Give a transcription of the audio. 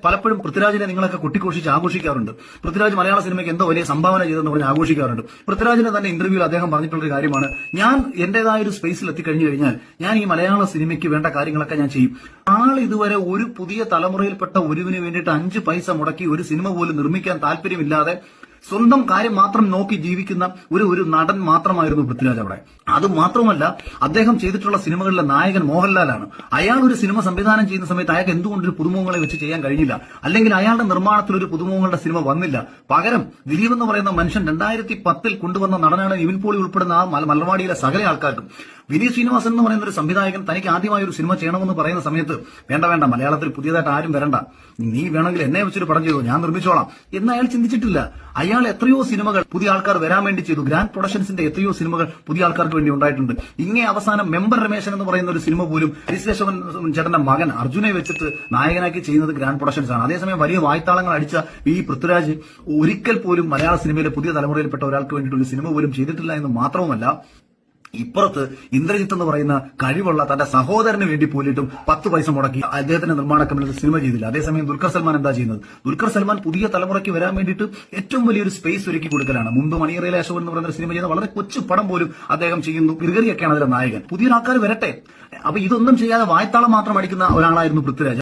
പലപ്പോഴും പൃഥ്വിരാജിനെ നിങ്ങളൊക്കെ കൊട്ടിഘോഷിച്ച് ആഘോഷിക്കാറുണ്ട്. പൃഥ്വിരാജ് മലയാള സിനിമയ്ക്ക് എന്തോ വലിയ സംഭാവന ചെയ്തെന്ന് പറഞ്ഞ് ആഘോഷിക്കാറുണ്ട്. പൃഥ്വിരാജിന്റെ തന്നെ ഇന്റർവ്യൂവിൽ അദ്ദേഹം പറഞ്ഞിട്ടുള്ള കാര്യമാണ്, ഞാൻ എന്റേതായ ഒരു സ്പേസിൽ എത്തിക്കഴിഞ്ഞു കഴിഞ്ഞാൽ ഞാൻ ഈ മലയാള സിനിമയ്ക്ക് വേണ്ട കാര്യങ്ങളൊക്കെ ഞാൻ ചെയ്യും. ആൾ ഇതുവരെ ഒരു പുതിയ തലമുറയിൽപ്പെട്ട ഒരുവിന് വേണ്ടിയിട്ട് 5 പൈസ മുടക്കി ഒരു സിനിമ പോലും നിർമ്മിക്കാൻ താല്പര്യമില്ലാതെ സ്വന്തം കാര്യം മാത്രം നോക്കി ജീവിക്കുന്ന ഒരു നടൻ മാത്രമായിരുന്നു പൃഥ്വിരാജ് അവിടെ. അത് മാത്രമല്ല, അദ്ദേഹം ചെയ്തിട്ടുള്ള സിനിമകളിലെ നായകൻ മോഹൻലാലാണ്. അയാൾ ഒരു സിനിമ സംവിധാനം ചെയ്യുന്ന സമയത്ത് അയാൾക്ക് എന്തുകൊണ്ട് ഒരു പുതുമുഖങ്ങളെ വെച്ച് ചെയ്യാൻ കഴിഞ്ഞില്ല? അല്ലെങ്കിൽ അയാളുടെ നിർമ്മാണത്തിൽ ഒരു പുതുമുഖങ്ങളുടെ സിനിമ വന്നില്ല. പകരം ദിലീപ് എന്ന് പറയുന്ന മനുഷ്യൻ 2010 കൊണ്ടുവന്ന നടനാണ് നിവിൻ പോളി ഉൾപ്പെടുന്ന ആ മലർവാടിയിലെ സകല ആൾക്കാർക്കും. വിനീത് ശ്രീനിവാസൻ എന്ന് പറയുന്ന ഒരു സംവിധായകൻ തനിക്ക് ആദ്യമായി ഒരു സിനിമ ചെയ്യണമെന്ന് പറയുന്ന സമയത്ത് വേണ്ട മലയാളത്തിൽ പുതിയതായിട്ട് ആരും വരണ്ട, നീ വേണമെങ്കിൽ എന്നെ വെച്ചൊരു പടം ചെയ്തു, ഞാൻ നിർമ്മിച്ചോളാം എന്ന് അയാൾ ചിന്തിച്ചിട്ടില്ല. അയാൾ എത്രയോ സിനിമകൾ പുതിയ ആൾക്കാർ വരാൻ വേണ്ടി ചെയ്തു. ഗ്രാൻഡ് പ്രൊഡക്ഷൻസിന്റെ എത്രയോ സിനിമകൾ പുതിയ ആൾക്കാർക്ക് വേണ്ടി ഉണ്ടായിട്ടുണ്ട്. ഇങ്ങനെ അവസാനം മെമ്പർ രമേശൻ എന്ന് പറയുന്ന ഒരു സിനിമ പോലും ഹരിശേഷവൻ ചേട്ടന്റെ മകൻ അർജുനെ വെച്ചിട്ട് നായകനാക്കി ചെയ്യുന്നത് ഗ്രാൻഡ് പ്രൊഡക്ഷൻസ് ആണ്. അതേസമയം വലിയ വായ്ത്താളങ്ങൾ അടിച്ച ഈ പൃഥ്വിരാജ് ഒരിക്കൽ പോലും മലയാള സിനിമയിലെ പുതിയ തലമുറയിൽപ്പെട്ട ഒരാൾക്ക് വേണ്ടിയിട്ട് ഒരു സിനിമ പോലും ചെയ്തിട്ടില്ല എന്ന് മാത്രവുമല്ല, ഇപ്പുറത്ത് ഇന്ദ്രജിത്ത് എന്ന് പറയുന്ന കഴിവുള്ള തന്റെ സഹോദരന് വേണ്ടി പോലിട്ടും 10 പൈസ മുടക്കി അദ്ദേഹത്തിന്റെ നിർമ്മാണ കമ്പനിയിൽ സിനിമ ചെയ്തില്ല. അതേസമയം ദുൽഖർ സൽമാൻ എന്താ ചെയ്യുന്നത്? ദുൽഖർ സൽമാൻ പുതിയ തലമുറയ്ക്ക് വരാൻ വേണ്ടിയിട്ട് ഏറ്റവും വലിയൊരു സ്പേസ് ഒരുക്കി കൊടുക്കലാണ്. മുമ്പ് മണിയറയിലെ അശോകൻ എന്ന് പറയുന്ന സിനിമ ചെയ്യുന്ന വളരെ കൊച്ചു പടം പോലും അദ്ദേഹം ചെയ്യുന്നു. ഗിർഗറിയൊക്കെയാണ് അതിലെ നായകൻ. പുതിയൊരു ആൾക്കാർ വരട്ടെ. അപ്പൊ ഇതൊന്നും ചെയ്യാതെ വായ്ത്താളം മാത്രം അടിക്കുന്ന ഒരാളായിരുന്നു പൃഥ്വിരാജ്.